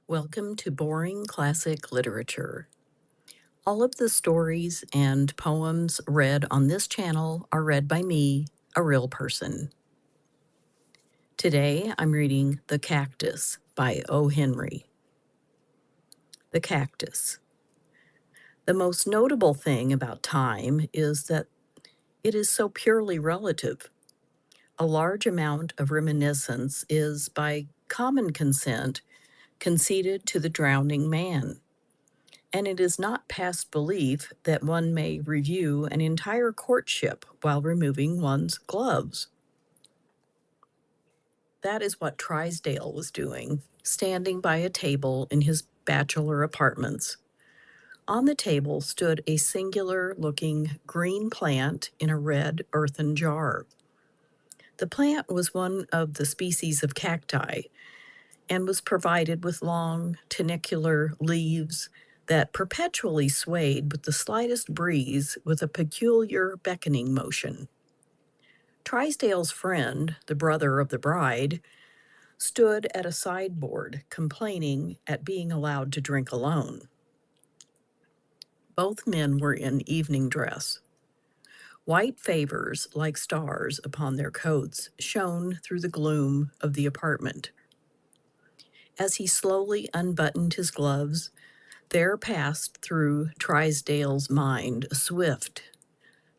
Welcome to Boring Classic Literature. All of the stories and poems read on this channel are read by me, a real person. Today I'm reading The Cactus by O. Henry. The Cactus. The most notable thing about time is that it is so purely relative. A large amount of reminiscence is, by common consent, conceded to the drowning man. And it is not past belief that one may review an entire courtship while removing one's gloves. That is what Trisdale was doing, standing by a table in his bachelor apartments. On the table stood a singular-looking green plant in a red earthen jar. The plant was one of the species of cacti and was provided with long, tunicular leaves that perpetually swayed with the slightest breeze with a peculiar beckoning motion. Trisdale's friend, the brother of the bride, stood at a sideboard complaining at being allowed to drink alone. Both men were in evening dress. White favors, like stars upon their coats, shone through the gloom of the apartment. As he slowly unbuttoned his gloves, there passed through Trisdale's mind a swift,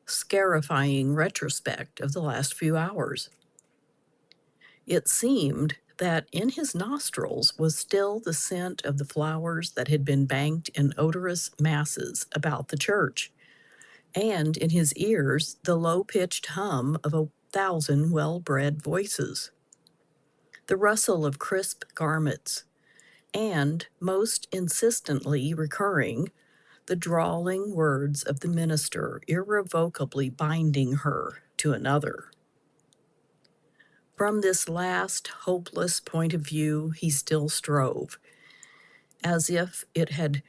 scarifying retrospect of the last few hours. It seemed that in his nostrils was still the scent of the flowers that had been banked in odorous masses about the church, and in his ears the low-pitched hum of 1,000 well-bred voices, the rustle of crisp garments, and, most insistently recurring, the drawling words of the minister irrevocably binding her to another. From this last hopeless point of view he still strove, as if it had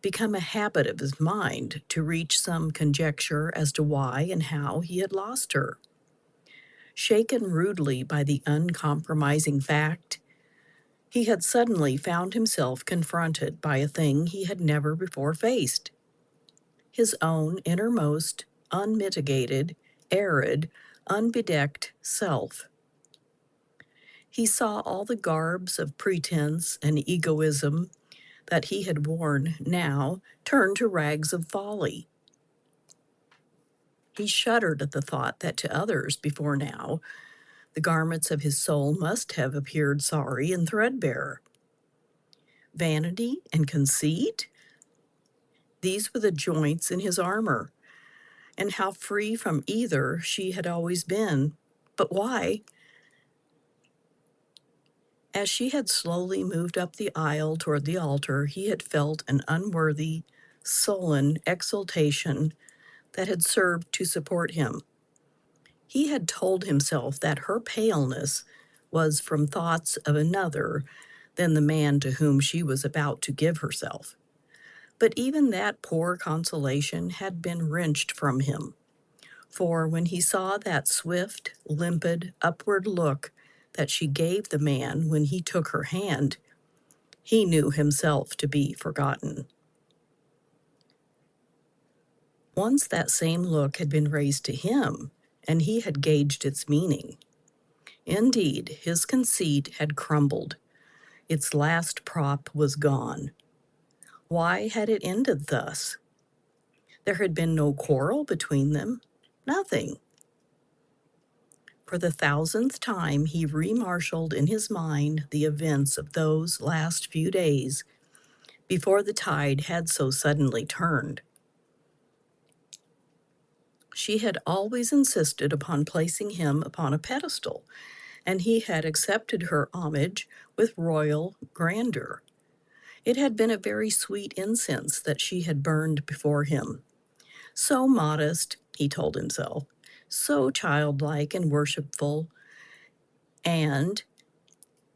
become a habit of his mind to reach some conjecture as to why and how he had lost her. Shaken rudely by the uncompromising fact, he had suddenly found himself confronted by a thing he had never before faced. His own innermost, unmitigated, arid, unbedecked self. He saw all the garbs of pretense and egoism that he had worn now turn to rags of folly. He shuddered at the thought that to others before now, the garments of his soul must have appeared sorry and threadbare. Vanity and conceit? These were the joints in his armor, and how free from either she had always been. But why? As she had slowly moved up the aisle toward the altar, he had felt an unworthy, sullen exultation that had served to support him. He had told himself that her paleness was from thoughts of another than the man to whom she was about to give herself. But even that poor consolation had been wrenched from him, for when he saw that swift, limpid, upward look that she gave the man when he took her hand, he knew himself to be forgotten. Once that same look had been raised to him, and he had gauged its meaning. Indeed, his conceit had crumbled. Its last prop was gone. Why had it ended thus? There had been no quarrel between them, nothing. For the 1,000th time he remarshaled in his mind the events of those last few days before the tide had so suddenly turned. She had always insisted upon placing him upon a pedestal, and he had accepted her homage with royal grandeur. It had been a very sweet incense that she had burned before him. So modest, he told himself, so childlike and worshipful, and,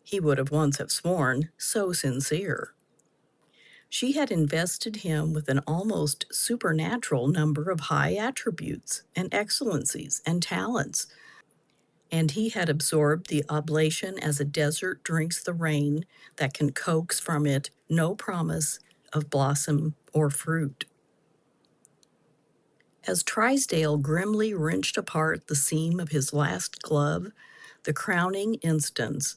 he would have once have sworn, so sincere. She had invested him with an almost supernatural number of high attributes and excellencies and talents and he had absorbed the oblation as a desert drinks the rain that can coax from it no promise of blossom or fruit. As Trisdale grimly wrenched apart the seam of his last glove, the crowning instance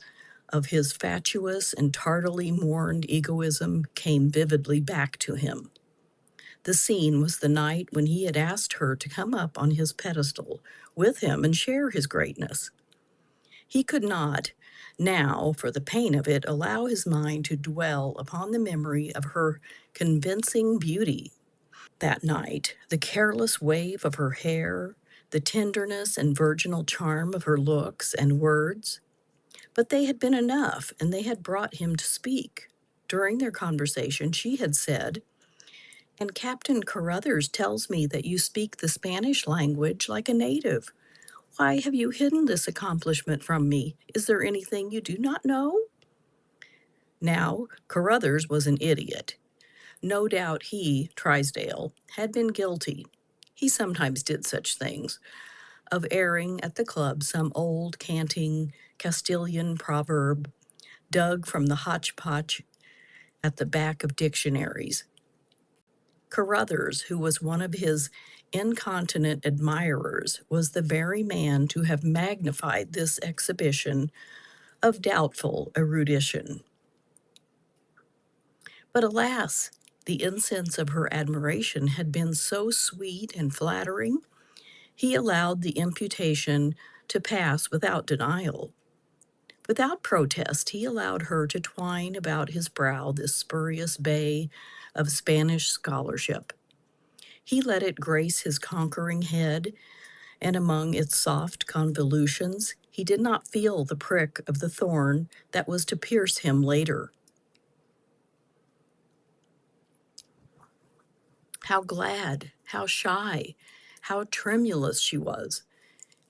of his fatuous and tardily mourned egoism came vividly back to him. The scene was the night when he had asked her to come up on his pedestal with him and share his greatness. He could not, now, for the pain of it, allow his mind to dwell upon the memory of her convincing beauty that night, the careless wave of her hair, the tenderness and virginal charm of her looks and words. But they had been enough, and they had brought him to speak. During their conversation, she had said, "And Captain Carruthers tells me that you speak the Spanish language like a native. Why have you hidden this accomplishment from me? Is there anything you do not know?" Now, Carruthers was an idiot. No doubt he, Trisdale, had been guilty. He sometimes did such things, of airing at the club some old canting Castilian proverb dug from the hodgepodge at the back of dictionaries. Carruthers, who was one of his incontinent admirers, was the very man to have magnified this exhibition of doubtful erudition. But alas, the incense of her admiration had been so sweet and flattering, he allowed the imputation to pass without denial. Without protest, he allowed her to twine about his brow this spurious bay of Spanish scholarship. He let it grace his conquering head, and among its soft convolutions, he did not feel the prick of the thorn that was to pierce him later. How glad, how shy, how tremulous she was,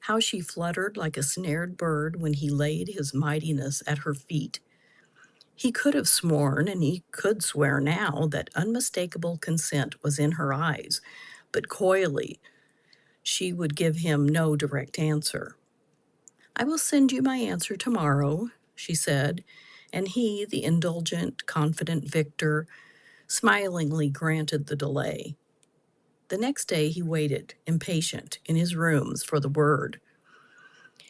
how she fluttered like a snared bird when he laid his mightiness at her feet. He could have sworn, and he could swear now, that unmistakable consent was in her eyes, but coyly she would give him no direct answer. "I will send you my answer tomorrow," she said, and he, the indulgent, confident victor, smilingly granted the delay. The next day he waited, impatient, in his rooms for the word.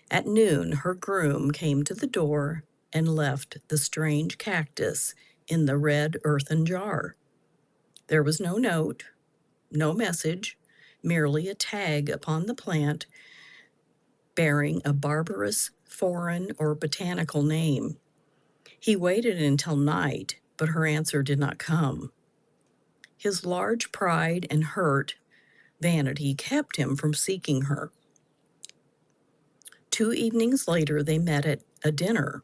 At noon her groom came to the door and left the strange cactus in the red earthen jar. There was no note, no message, merely a tag upon the plant bearing a barbarous, foreign, or botanical name. He waited until night, but her answer did not come. His large pride and hurt vanity kept him from seeking her. 2 evenings later, they met at a dinner.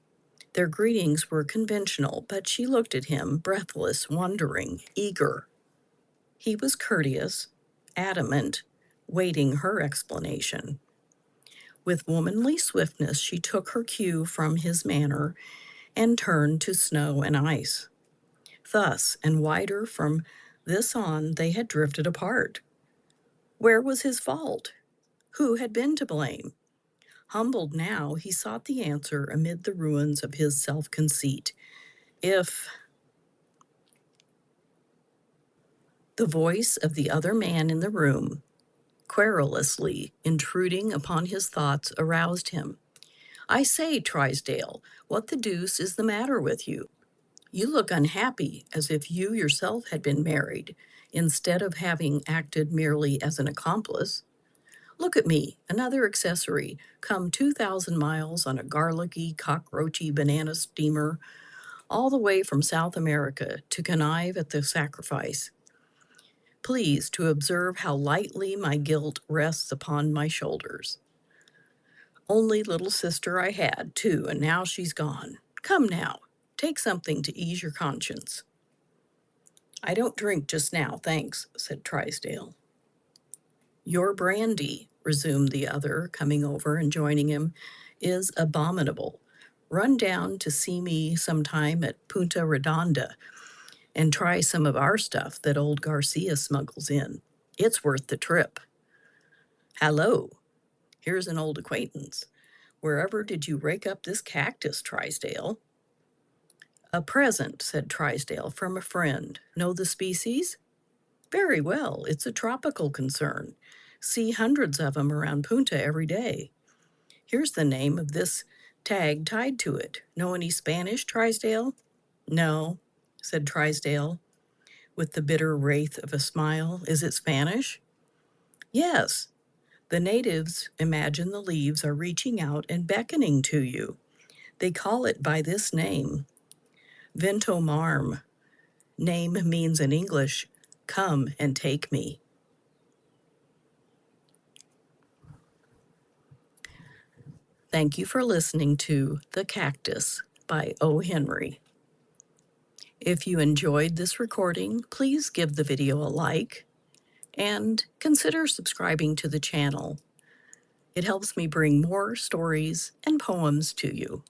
Their greetings were conventional, but she looked at him, breathless, wondering, eager. He was courteous, adamant, waiting her explanation. With womanly swiftness, she took her cue from his manner and turned to snow and ice. Thus, and wider from this on, they had drifted apart. Where was his fault? Who had been to blame? Humbled now, he sought the answer amid the ruins of his self-conceit. If the voice of the other man in the room, querulously intruding upon his thoughts, aroused him. "I say, Trisdale, what the deuce is the matter with you? You look unhappy, as if you yourself had been married, instead of having acted merely as an accomplice. Look at me, another accessory, come 2,000 miles on a garlicky, cockroachy banana steamer, all the way from South America to connive at the sacrifice. Please to observe how lightly my guilt rests upon my shoulders. Only little sister I had, too, and now she's gone. Come now, take something to ease your conscience." "I don't drink just now, thanks," said Trisdale. "Your brandy," resumed the other, coming over and joining him, "is abominable. Run down to see me sometime at Punta Redonda and try some of our stuff that old Garcia smuggles in. It's worth the trip. Hallo, here's an old acquaintance. Wherever did you rake up this cactus, Trisdale? A present, said Trisdale, from a friend. Know the species? Very well, it's a tropical concern. See hundreds of 'em around Punta every day. Here's the name of this tag tied to it. Know any Spanish, Trisdale? No, said Trisdale, with the bitter wraith of a smile. Is it Spanish? Yes. The natives imagine the leaves are reaching out and beckoning to you. They call it by this name, Vento Marm. Name means in English, come and take me. Thank you for listening to The Cactus by O. Henry. If you enjoyed this recording, please give the video a like and consider subscribing to the channel. It helps me bring more stories and poems to you.